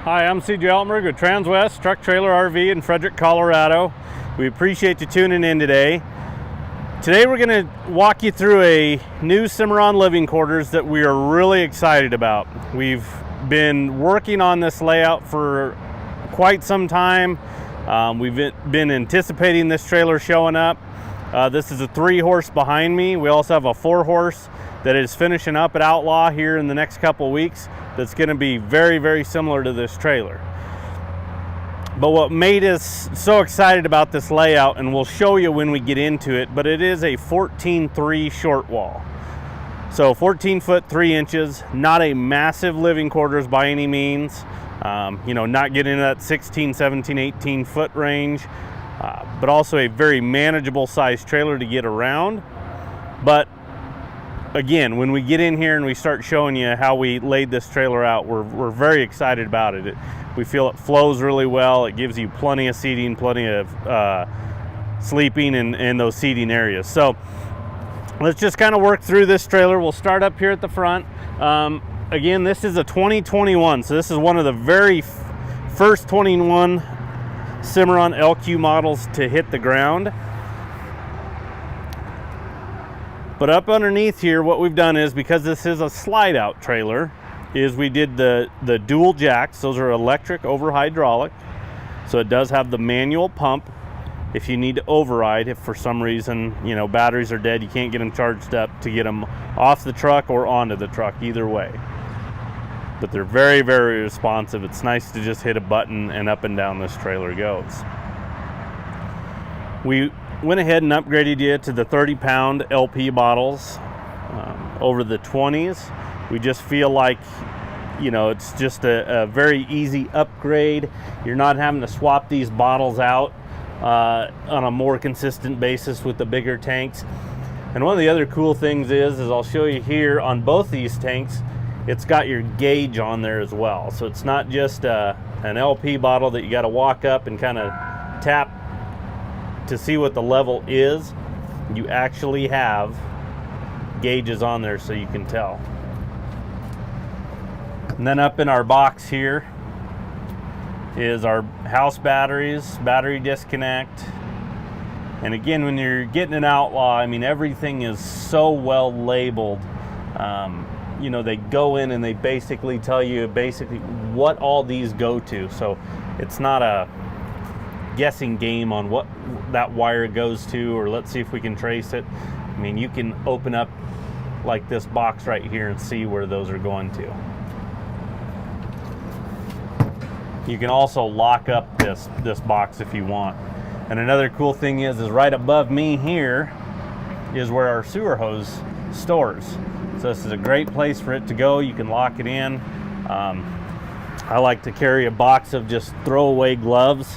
Hi, I'm CJ Altenberg with Transwest Truck Trailer RV in Frederick, Colorado. We appreciate you tuning in today. Today we're going to walk you through a new Cimarron living quarters that we are really excited about. We've been working on this layout for quite some time. We've been anticipating this trailer showing up. This is a 3-horse behind me. We also have a 4-horse that is finishing up at Outlaw here in the next couple weeks. That's going to be very, very similar to this trailer. But what made us so excited about this layout, and we'll show you when we get into it, but it is a 14.3 short wall. So 14 foot 3 inches, not a massive living quarters by any means. Not getting into that 16, 17, 18 foot range, but also a very manageable size trailer to get around. But again, when we get in here and we start showing you how we laid this trailer out, we're very excited about it. We feel it flows really well. It gives you plenty of seating, plenty of sleeping in those seating areas. So let's just kind of work through this trailer. We'll start up here at the front. Again, this is a 2021, so this is one of the very first 21 Cimarron LQ models to hit the ground. But up underneath here, what we've done is, because this is a slide out trailer, is we did the dual jacks. Those are electric over hydraulic. So it does have the manual pump if you need to override, if for some reason, batteries are dead, you can't get them charged up to get them off the truck or onto the truck, either way. But they're very, very responsive. It's nice to just hit a button and up and down this trailer goes. We went ahead and upgraded you to the 30-pound LP bottles over the 20s. We just feel like, it's just a very easy upgrade. You're not having to swap these bottles out on a more consistent basis with the bigger tanks. And one of the other cool things is I'll show you here on both these tanks, it's got your gauge on there as well. So it's not just an LP bottle that you got to walk up and kind of tap to see what the level is. You actually have gauges on there so you can tell. And then up in our box here is our house batteries, battery disconnect. And again, when you're getting an Outlaw, everything is so well labeled. They go in and they basically tell you what all these go to. So it's not a guessing game on what that wire goes to, or let's see if we can trace it. You can open up like this box right here and see where those are going to. You can also lock up this box if you want. And another cool thing is right above me here is where our sewer hose stores. So this is a great place for it to go. You can lock it in. I like to carry a box of just throwaway gloves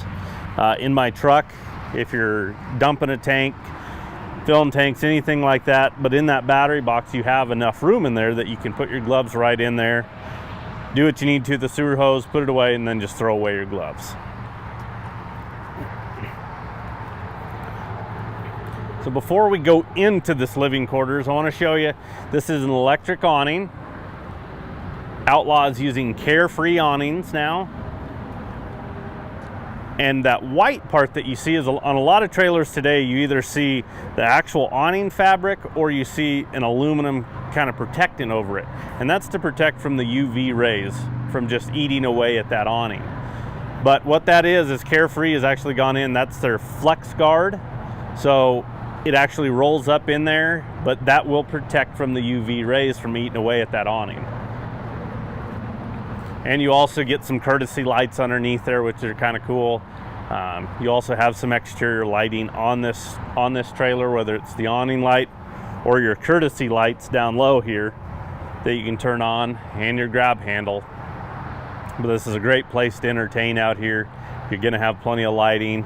in my truck if you're dumping a tank, filling tanks, anything like that. But in that battery box, you have enough room in there that you can put your gloves right in there, do what you need to the sewer hose, put it away, and then just throw away your gloves. So before we go into this living quarters, I want to show you, this is an electric awning. Outlaw is using Carefree awnings now. And that white part that you see is on a lot of trailers today, you either see the actual awning fabric or you see an aluminum kind of protectant over it. And that's to protect from the UV rays from just eating away at that awning. But what that is Carefree has actually gone in, that's their flex guard. So it actually rolls up in there, but that will protect from the UV rays from eating away at that awning. And you also get some courtesy lights underneath there, which are kind of cool. You also have some exterior lighting on this trailer, whether it's the awning light or your courtesy lights down low here that you can turn on, and your grab handle. But this is a great place to entertain out here. You're going to have plenty of lighting.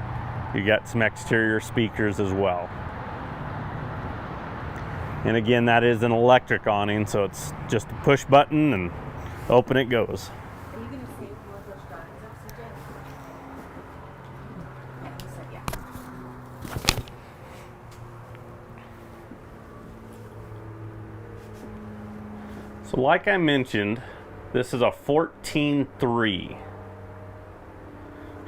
You got some exterior speakers as well. And again, that is an electric awning, so it's just a push button and open it goes. Are you going to save more of those drawings up, CJ? You said yeah. So like I mentioned, this is a 14.3.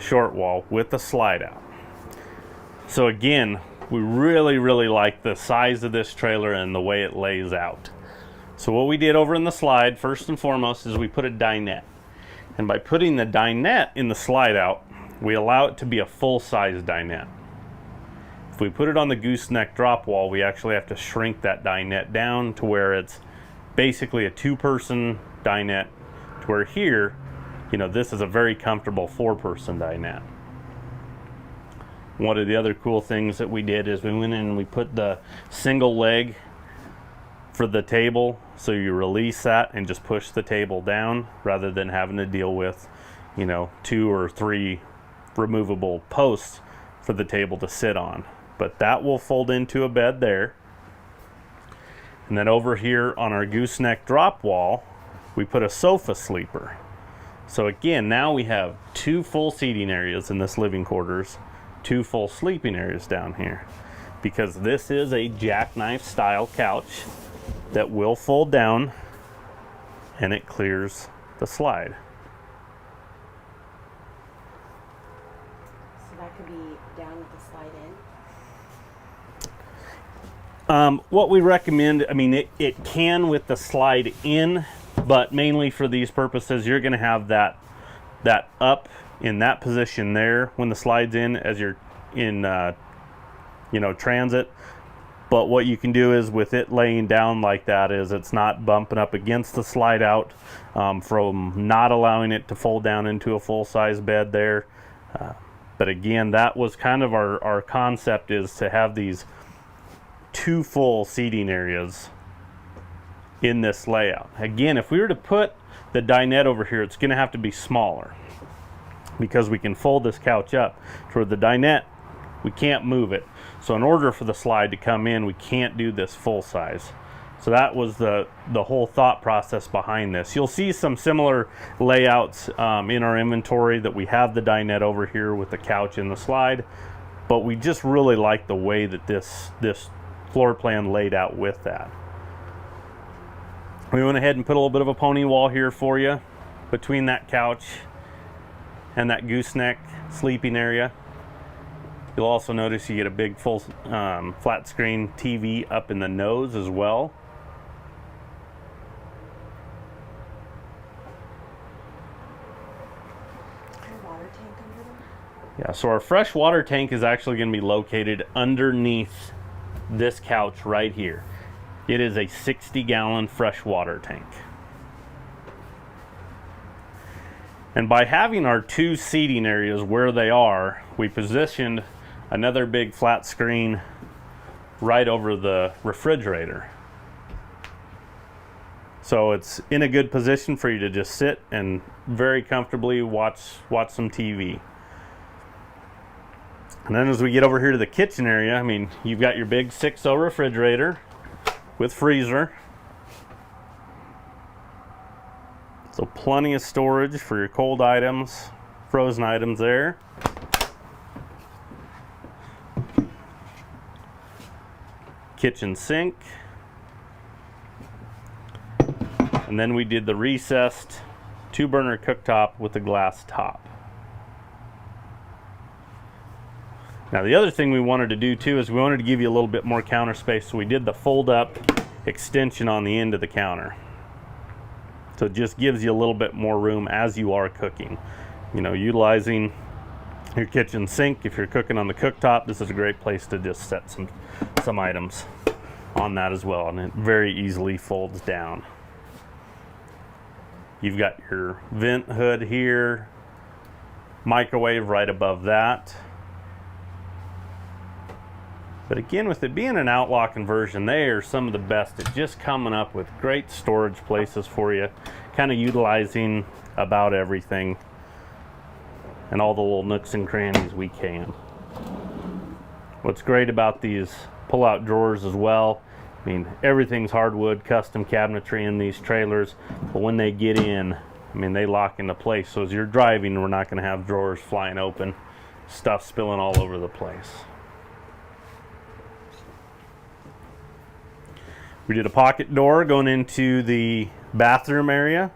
short wall with the slide out. So again, we really like the size of this trailer and the way it lays out. So what we did over in the slide, first and foremost, is we put a dinette. And by putting the dinette in the slide out, we allow it to be a full-size dinette. If we put it on the gooseneck drop wall, we actually have to shrink that dinette down to where it's basically a two-person dinette, to where here, you know, this is a very comfortable four-person dinette. One of the other cool things that we did is we went in and we put the single leg for the table, so you release that and just push the table down rather than having to deal with, you know, 2 or 3 removable posts for the table to sit on. But that will fold into a bed there. And then over here on our gooseneck drop wall, we put a sofa sleeper. So again, now we have 2 full seating areas in this living quarters, 2 full sleeping areas down here, because this is a jackknife style couch that will fold down and it clears the slide. So that could be down with the slide in? What we recommend, I mean, it can with the slide in, but mainly for these purposes, you're going to have that up in that position there when the slide's in as you're in, you know, transit. But what you can do is with it laying down like that is it's not bumping up against the slide out, from not allowing it to fold down into a full-size bed there. But again, that was kind of our concept, is to have these 2 full seating areas in this layout. Again, if we were to put the dinette over here, it's going to have to be smaller, because we can fold this couch up to where the dinette, we can't move it. So in order for the slide to come in, we can't do this full size. So that was the whole thought process behind this. You'll see some similar layouts in our inventory, that we have the dinette over here with the couch and the slide, but we just really like the way that this floor plan laid out with that. We went ahead and put a little bit of a pony wall here for you between that couch and that gooseneck sleeping area. You'll also notice you get a big full flat screen TV up in the nose as well. Water tank under there? Yeah, so our fresh water tank is actually going to be located underneath this couch right here. It is a 60-gallon fresh water tank. And by having our 2 seating areas where they are, we positioned another big flat screen right over the refrigerator. So it's in a good position for you to just sit and very comfortably watch some TV. And then as we get over here to the kitchen area, I mean, you've got your big 6.0 refrigerator with freezer. So plenty of storage for your cold items, frozen items there. Kitchen sink. And then we did the recessed 2-burner cooktop with a glass top. Now the other thing we wanted to do too is we wanted to give you a little bit more counter space, so we did the fold up extension on the end of the counter. So it just gives you a little bit more room as you are cooking. You know, utilizing your kitchen sink. If you're cooking on the cooktop, this is a great place to just set some items on that as well, and it very easily folds down. You've got your vent hood here, microwave right above that. But again, with it being an outlaw conversion, they are some of the best at just coming up with great storage places for you, kind of utilizing about everything and all the little nooks and crannies we can. What's great about these pull-out drawers as well, I mean, everything's hardwood, custom cabinetry in these trailers, but when they get in, I mean, they lock into place. So as you're driving, we're not going to have drawers flying open, stuff spilling all over the place. We did a pocket door going into the bathroom area.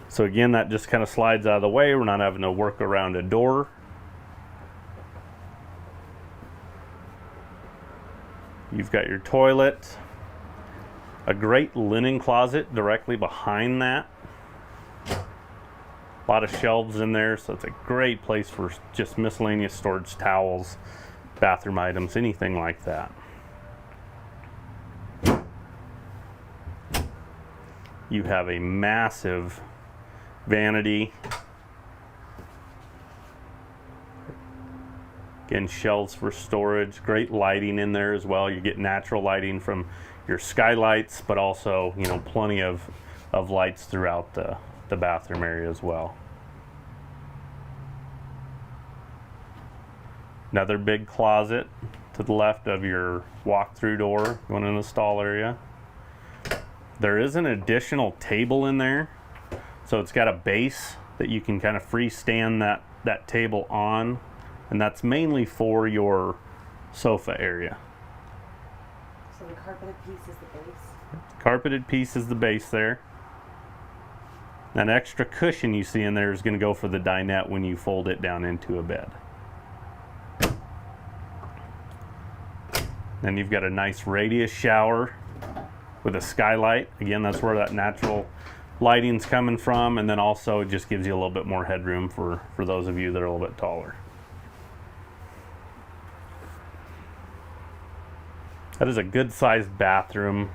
So again, that just kind of slides out of the way. We're not having to work around a door. You've got your toilet, a great linen closet directly behind that. A lot of shelves in there, so it's a great place for just miscellaneous storage, towels, bathroom items, anything like that. You have a massive vanity. Again, shelves for storage, great lighting in there as well. You get natural lighting from your skylights, but also, you know, plenty of lights throughout the bathroom area as well. Another big closet to the left of your walk-through door going in the stall area. There is an additional table in there, so it's got a base that you can kind of freestand that table on, and that's mainly for your sofa area. So the carpeted piece is the base? Carpeted piece is the base there. That extra cushion you see in there is going to go for the dinette when you fold it down into a bed. Then you've got a nice radius shower with a skylight. Again, that's where that natural lighting's coming from, and then also it just gives you a little bit more headroom for those of you that are a little bit taller. That is a good sized bathroom,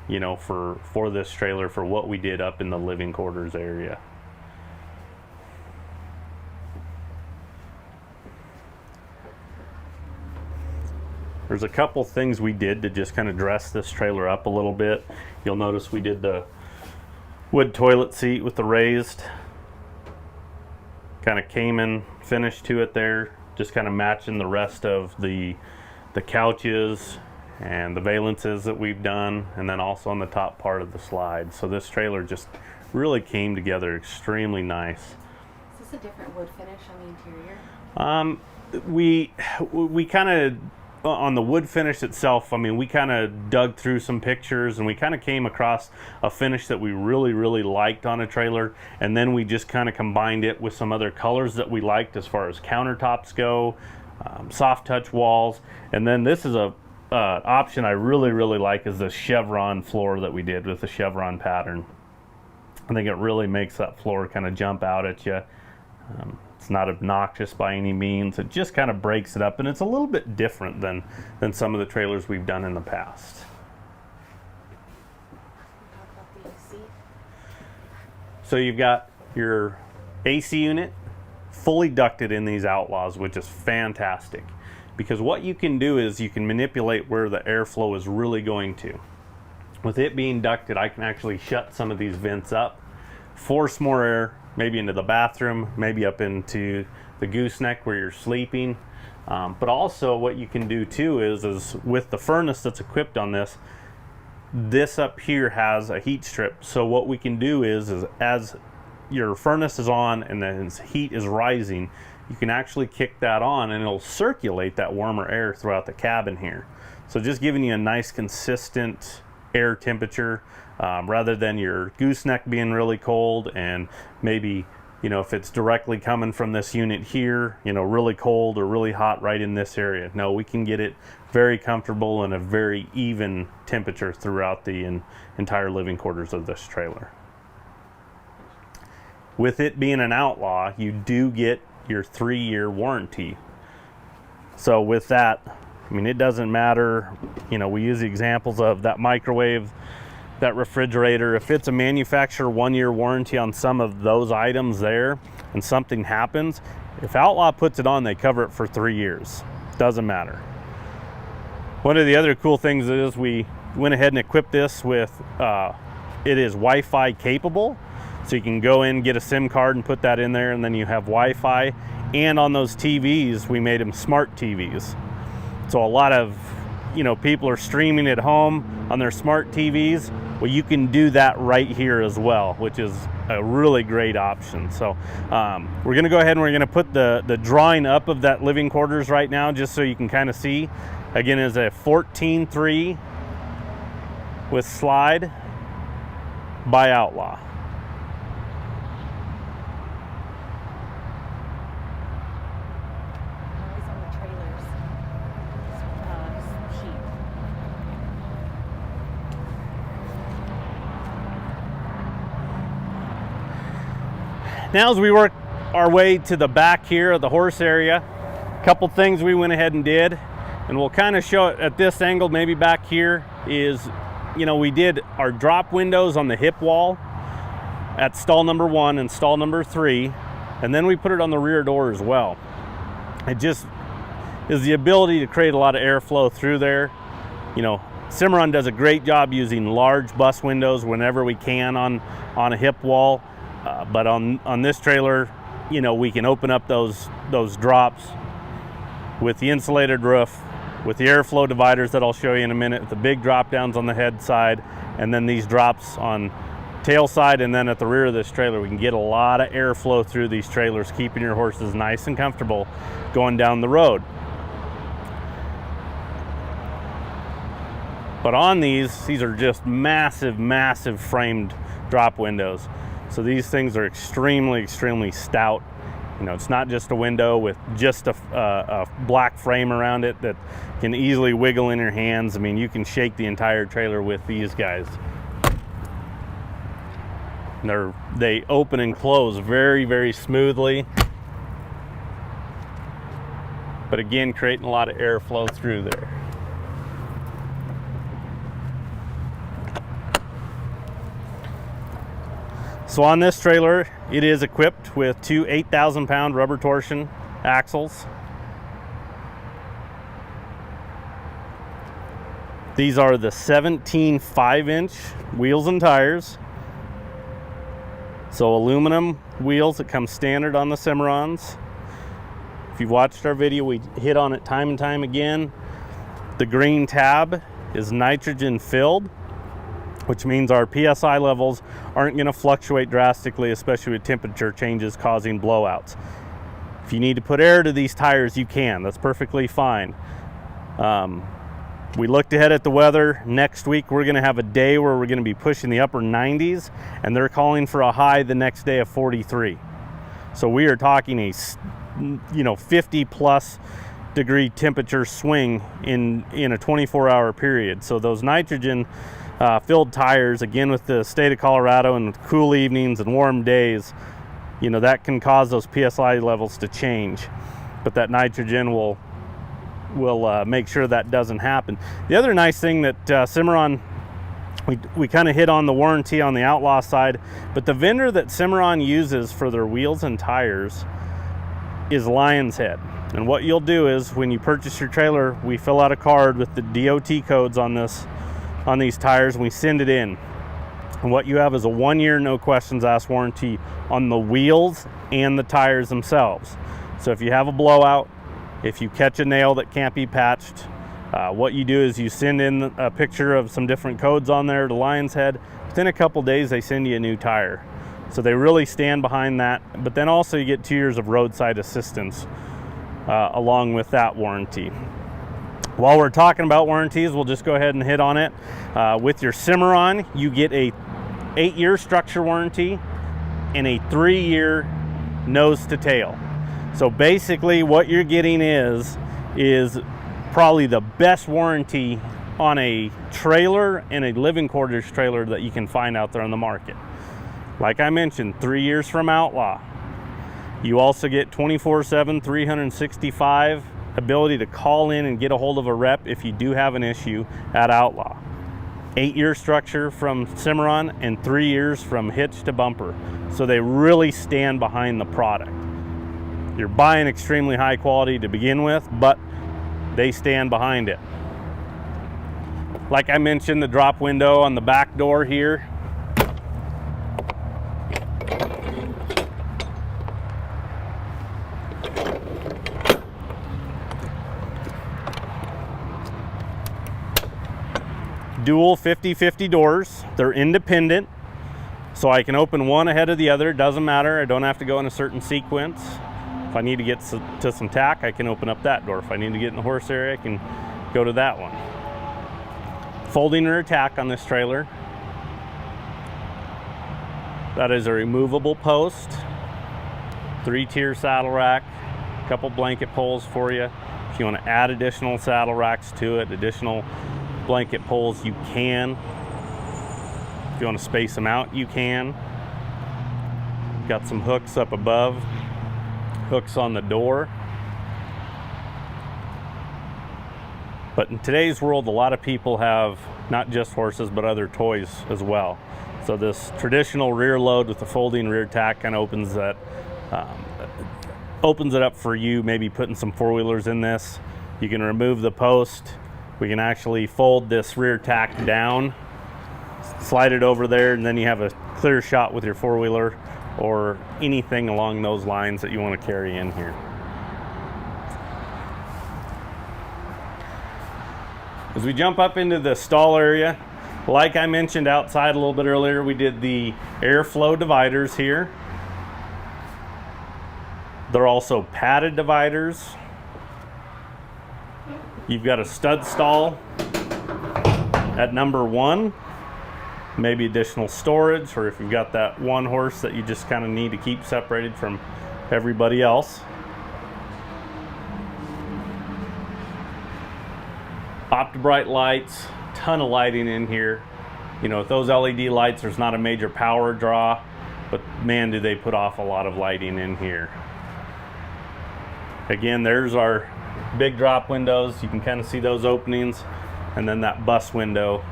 you know, for this trailer, for what we did up in the living quarters area. There's a couple things we did to just kind of dress this trailer up a little bit. You'll notice we did the wood toilet seat with the raised kind of Cayman finish to it there, just kind of matching the rest of the couches and the valances that we've done, and then also on the top part of the slide. So this trailer just really came together extremely nice. Is this a different wood finish on the interior? We kind of, on the wood finish itself, I mean, we kind of dug through some pictures and we kind of came across a finish that we really liked on a trailer, and then we just kind of combined it with some other colors that we liked as far as countertops go, soft touch walls, and then this is a option I really like, is the chevron floor that we did with the chevron pattern. I think it really makes that floor kind of jump out at you. It's not obnoxious by any means. It just kind of breaks it up, and it's a little bit different than some of the trailers we've done in the past. Talk about the AC. So you've got your AC unit fully ducted in these Outlaws, which is fantastic, because what you can do is you can manipulate where the airflow is really going to. With it being ducted, I can actually shut some of these vents up, force more air, maybe into the bathroom, maybe up into the gooseneck where you're sleeping. But also what you can do too is with the furnace that's equipped on this up here has a heat strip. So what we can do is as your furnace is on and then heat is rising, you can actually kick that on and it'll circulate that warmer air throughout the cabin here. So just giving you a nice consistent air temperature, rather than your gooseneck being really cold and maybe, you know, if it's directly coming from this unit here, you know, really cold or really hot right in this area. No, we can get it very comfortable and a very even temperature throughout the entire living quarters of this trailer. With it being an Outlaw, you do get your 3-year warranty. So with that, I mean, it doesn't matter, you know, we use the examples of that microwave, that refrigerator. If it's a manufacturer 1-year warranty on some of those items there and something happens, if Outlaw puts it on, they cover it for 3 years. Doesn't matter. One of the other cool things is we went ahead and equipped this with, it is Wi-Fi capable. So you can go in, get a SIM card and put that in there, and then you have Wi-Fi. And on those TVs, we made them smart TVs. So a lot of, you know, people are streaming at home on their smart TVs. Well, you can do that right here as well, which is a really great option. So we're gonna go ahead and we're gonna put the drawing up of that living quarters right now, just so you can kind of see. Again, is a 14.3 with slide by Outlaw. Now as we work our way to the back here of the horse area, a couple things we went ahead and did, and we'll kind of show it at this angle, maybe back here, is, you know, we did our drop windows on the hip wall at stall number 1 and stall number 3, and then we put it on the rear door as well. It just is the ability to create a lot of airflow through there. You know, Cimarron does a great job using large bus windows whenever we can on a hip wall, but on this trailer, you know, we can open up those drops with the insulated roof, with the airflow dividers that I'll show you in a minute, the big drop downs on the head side, and then these drops on tail side, and then at the rear of this trailer. We can get a lot of airflow through these trailers, keeping your horses nice and comfortable going down the road. But on these are just massive framed drop windows. So these things are extremely stout. You know, it's not just a window with just a black frame around it that can easily wiggle in your hands. I mean, you can shake the entire trailer with these guys. They open and close very smoothly. But again, creating a lot of airflow through there. So on this trailer, it is equipped with 2 8,000-pound rubber torsion axles. These are the 17 5-inch wheels and tires. So aluminum wheels that come standard on the Cimarrons. If you've watched our video, we hit on it time and time again. The green tab is nitrogen filled, which means our PSI levels aren't going to fluctuate drastically, especially with temperature changes causing blowouts. If you need to put air to these tires, you can. That's perfectly fine. We looked ahead at the weather. Next week, we're going to have a day where we're going to be pushing the upper 90s, and they're calling for a high the next day of 43. So we are talking a 50+ degree temperature swing in a 24-hour period. So those nitrogen filled tires, again with the state of Colorado and with cool evenings and warm days, you know, that can cause those PSI levels to change. But that nitrogen will make sure that doesn't happen. The other nice thing that Cimarron, we kind of hit on the warranty on the Outlaw side, but the vendor that Cimarron uses for their wheels and tires is Lion's Head. And what you'll do is when you purchase your trailer, we fill out a card with the DOT codes on these tires, and we send it in. And what you have is a 1-year no questions asked warranty on the wheels and the tires themselves. So if you have a blowout, if you catch a nail that can't be patched, what you do is you send in a picture of some different codes on there to Lion's Head. Within a couple days, they send you a new tire. So they really stand behind that. But then also you get 2 years of roadside assistance along with that warranty. While we're talking about warranties, we'll just go ahead and hit on it. With your Cimarron, you get a 8-year structure warranty and a 3-year nose to tail. So basically what you're getting is probably the best warranty on a trailer and a living quarters trailer that you can find out there on the market. Like I mentioned, 3 years from Outlaw. You also get 24/7, 365 ability to call in and get a hold of a rep if you do have an issue at Outlaw. 8-year structure from Cimarron and 3 years from hitch to bumper. So they really stand behind the product. You're buying extremely high quality to begin with, but they stand behind it. Like I mentioned, the drop window on the back door here. Dual 50/50 doors. They're independent, so I can open one ahead of the other. Doesn't matter. I don't have to go in a certain sequence. If I need to get to some tack, I can open up that door. If I need to get in the horse area, I can go to that one. Folding rear tack on this trailer. That is a removable post. 3-tier saddle rack. A couple blanket poles for you. If you want to add additional saddle racks to it, additional blanket poles, you can. If you want to space them out, you can. Got some hooks up above, hooks on the door. But in today's world, a lot of people have not just horses, but other toys as well. So this traditional rear load with the folding rear tack kind of opens it up for you, maybe putting some four-wheelers in this. You can remove the post. We can actually fold this rear tack down, slide it over there, and then you have a clear shot with your four-wheeler or anything along those lines that you want to carry in here. As we jump up into the stall area, like I mentioned outside a little bit earlier, we did the airflow dividers here. They're also padded dividers. You've got a stud stall at number 1, maybe additional storage, or if you've got that one horse that you just kind of need to keep separated from everybody else. Optibright lights, ton of lighting in here. You know, with those LED lights, there's not a major power draw, but man, do they put off a lot of lighting in here. Again, there's our big drop windows. You can kind of see those openings, and then that bus window,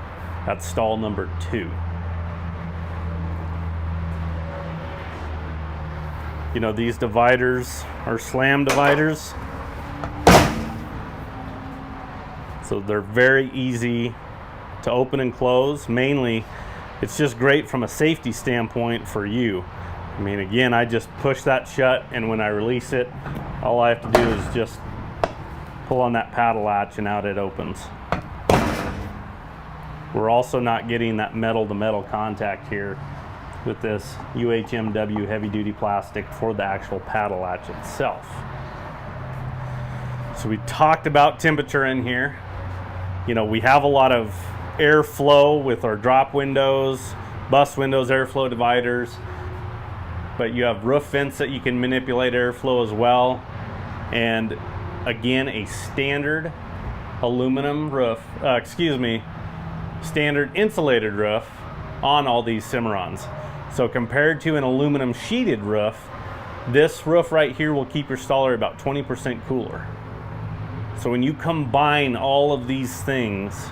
that's stall number 2. You know, these dividers are slam dividers, so they're very easy to open and close. Mainly, it's just great from a safety standpoint for you. I mean, again, I just push that shut, and when I release it, all I have to do is just pull on that paddle latch and out it opens. We're also not getting that metal to metal contact here with this UHMW heavy duty plastic for the actual paddle latch itself. So we talked about temperature in here. You know, we have a lot of airflow with our drop windows, bus windows, airflow dividers, but you have roof vents that you can manipulate airflow as well. And again, a standard aluminum roof, standard insulated roof on all these Cimarrons. So compared to an aluminum sheeted roof, this roof right here will keep your stall area about 20% cooler. So when you combine all of these things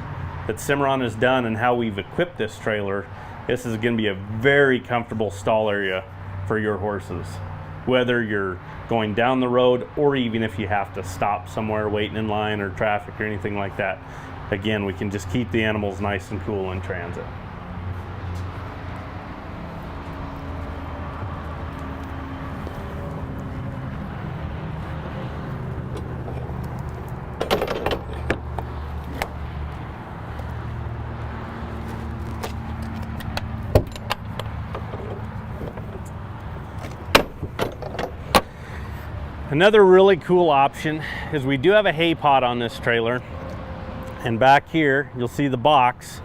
that Cimarron has done and how we've equipped this trailer, this is going to be a very comfortable stall area for your horses, whether you're going down the road or even if you have to stop somewhere waiting in line or traffic or anything like that. Again, we can just keep the animals nice and cool in transit. Another really cool option is we do have a hay pod on this trailer, and back here you'll see the box.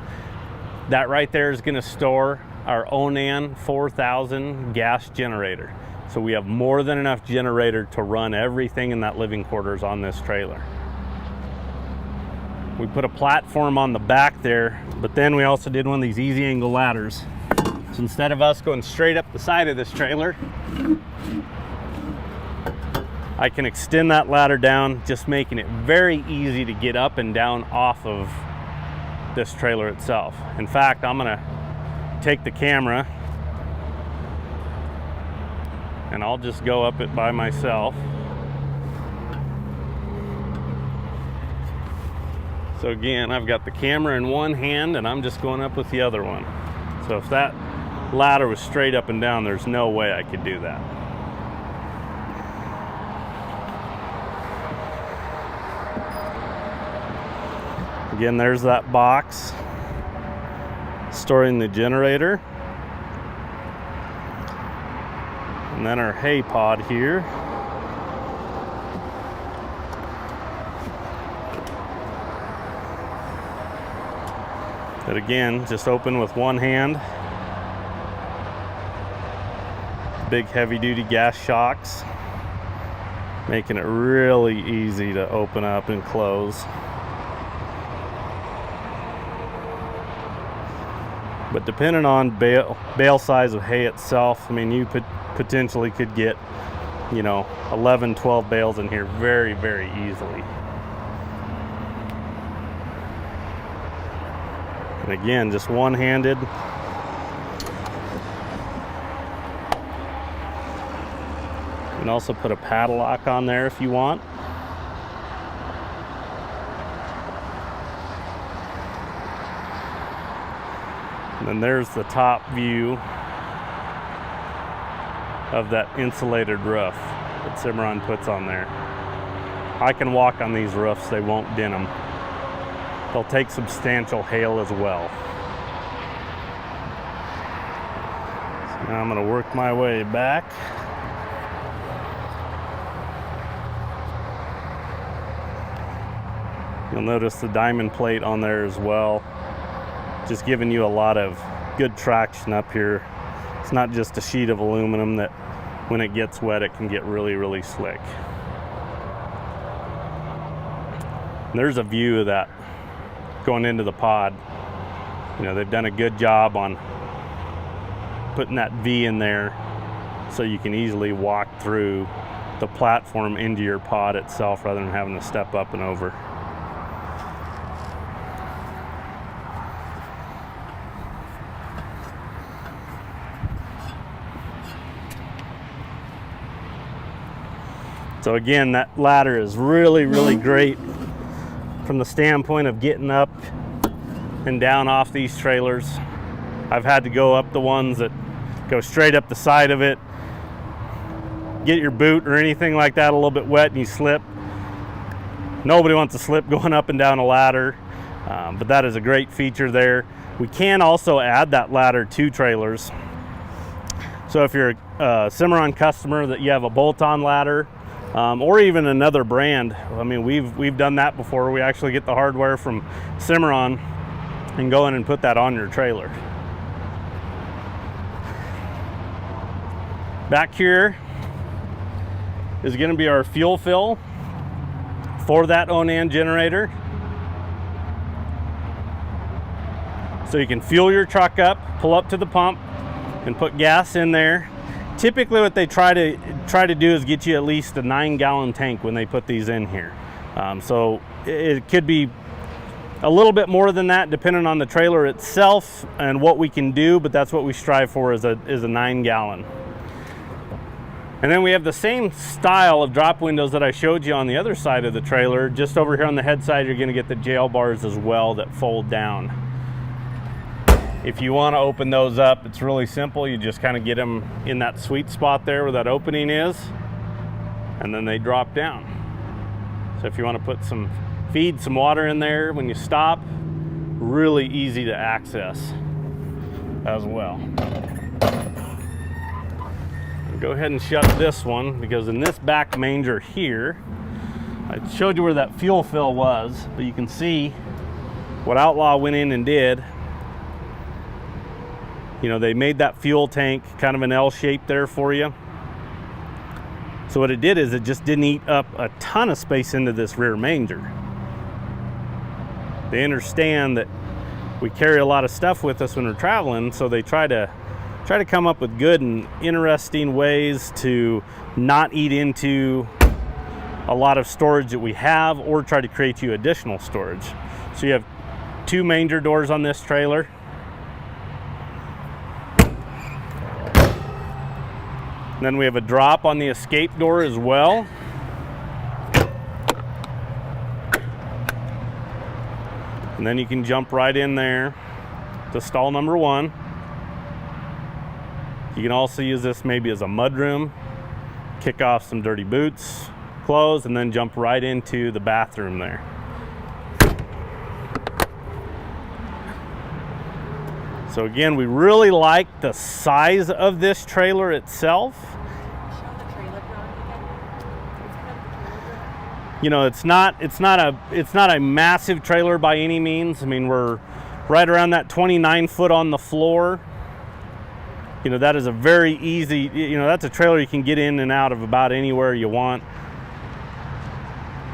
That right there is going to store our Awning 4000 gas generator. So we have more than enough generator to run everything in that living quarters on this trailer. We put a platform on the back there, but then we also did one of these easy angle ladders. So instead of us going straight up the side of this trailer, I can extend that ladder down, just making it very easy to get up and down off of this trailer itself. In fact, I'm gonna take the camera and I'll just go up it by myself. So again, I've got the camera in one hand and I'm just going up with the other one. So if that ladder was straight up and down, there's no way I could do that. Again, there's that box storing the generator. And then our hay pod here. But again, just open with one hand. Big heavy duty gas shocks, making it really easy to open up and close. But depending on bale size of hay itself, I mean, you potentially could get, you know, 11, 12 bales in here very, very easily. And again, just one-handed. You can also put a padlock on there if you want. And then there's the top view of that insulated roof that Cimarron puts on there. I can walk on these roofs, they won't dent them. They'll take substantial hail as well. So now I'm going to work my way back. You'll notice the diamond plate on there as well. Just giving you a lot of good traction up here. It's not just a sheet of aluminum that when it gets wet it can get really, really slick. And there's a view of that going into the pod. You know, they've done a good job on putting that V in there so you can easily walk through the platform into your pod itself rather than having to step up and over. So again, that ladder is really, really great from the standpoint of getting up and down off these trailers. I've had to go up the ones that go straight up the side of it. Get your boot or anything like that a little bit wet and you slip. Nobody wants to slip going up and down a ladder, but that is a great feature there. We can also add that ladder to trailers. So if you're a Cimarron customer that you have a bolt-on ladder, or even another brand. I mean, we've done that before. We actually get the hardware from Cimarron and go in and put that on your trailer. Back here is going to be our fuel fill for that Awning generator. So you can fuel your truck up, pull up to the pump, and put gas in there. Typically what they try to do is get you at least a 9-gallon tank when they put these in here. So it could be a little bit more than that depending on the trailer itself and what we can do, but that's what we strive for is a 9-gallon. And then we have the same style of drop windows that I showed you on the other side of the trailer. Just over here on the head side, you're going to get the jail bars as well that fold down. If you want to open those up, it's really simple. You just kind of get them in that sweet spot there where that opening is, and then they drop down. So if you want to feed some water in there when you stop, really easy to access as well. Go ahead and shut this one, because in this back manger here, I showed you where that fuel fill was, but you can see what Outlaw went in and did. You know, they made that fuel tank kind of an L shape there for you. So what it did is it just didn't eat up a ton of space into this rear manger. They understand that we carry a lot of stuff with us when we're traveling, so they try to come up with good and interesting ways to not eat into a lot of storage that we have, or try to create you additional storage. So you have 2 manger doors on this trailer. And then we have a drop on the escape door as well. And then you can jump right in there to stall number 1. You can also use this maybe as a mudroom, kick off some dirty boots, clothes, and then jump right into the bathroom there. So again, we really like the size of this trailer itself. You know, it's not a massive trailer by any means. I mean, we're right around that 29 foot on the floor. You know, that is a very easy, you know, that's a trailer you can get in and out of about anywhere you want.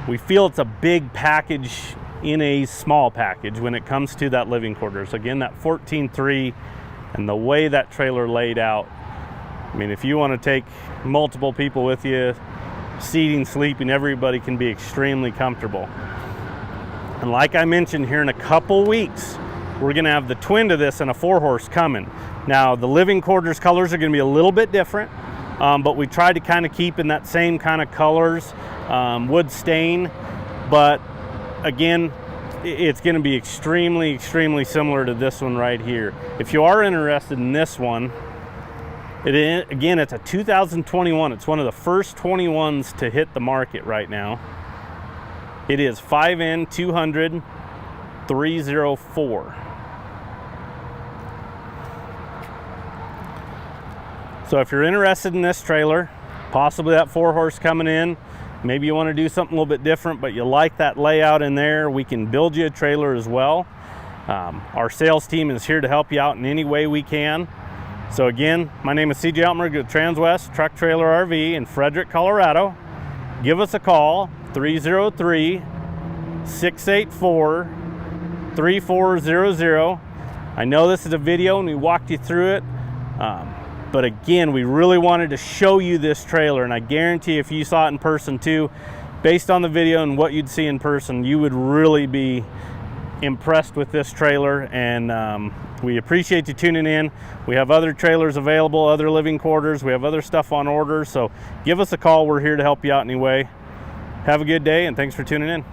We feel it's a big package in a small package when it comes to that living quarters. Again, that 14.3 and the way that trailer laid out. I mean, if you want to take multiple people with you, seating, sleeping, everybody can be extremely comfortable. And like I mentioned, here in a couple weeks, we're going to have the twin to this and a 4-horse coming. Now, the living quarters colors are going to be a little bit different, but we tried to kind of keep in that same kind of colors, wood stain. But again, it's going to be extremely similar to this one right here. If you are interested in this one, again, it's a 2021. It's one of the first 21s to hit the market right now. It is 5N200 304. So if you're interested in this trailer, possibly that 4-horse coming in, maybe you want to do something a little bit different, but you like that layout in there, we can build you a trailer as well. Our sales team is here to help you out in any way we can. So again, my name is CJ Altmerg with Transwest Truck Trailer RV in Frederick, Colorado. Give us a call, 303-684-3400. I know this is a video and we walked you through it, but again, we really wanted to show you this trailer, and I guarantee if you saw it in person too, based on the video and what you'd see in person, you would really be impressed with this trailer. And we appreciate you tuning in. We have other trailers available, other living quarters, we have other stuff on order, so give us a call. We're here to help you out anyway. Have a good day, and thanks for tuning in.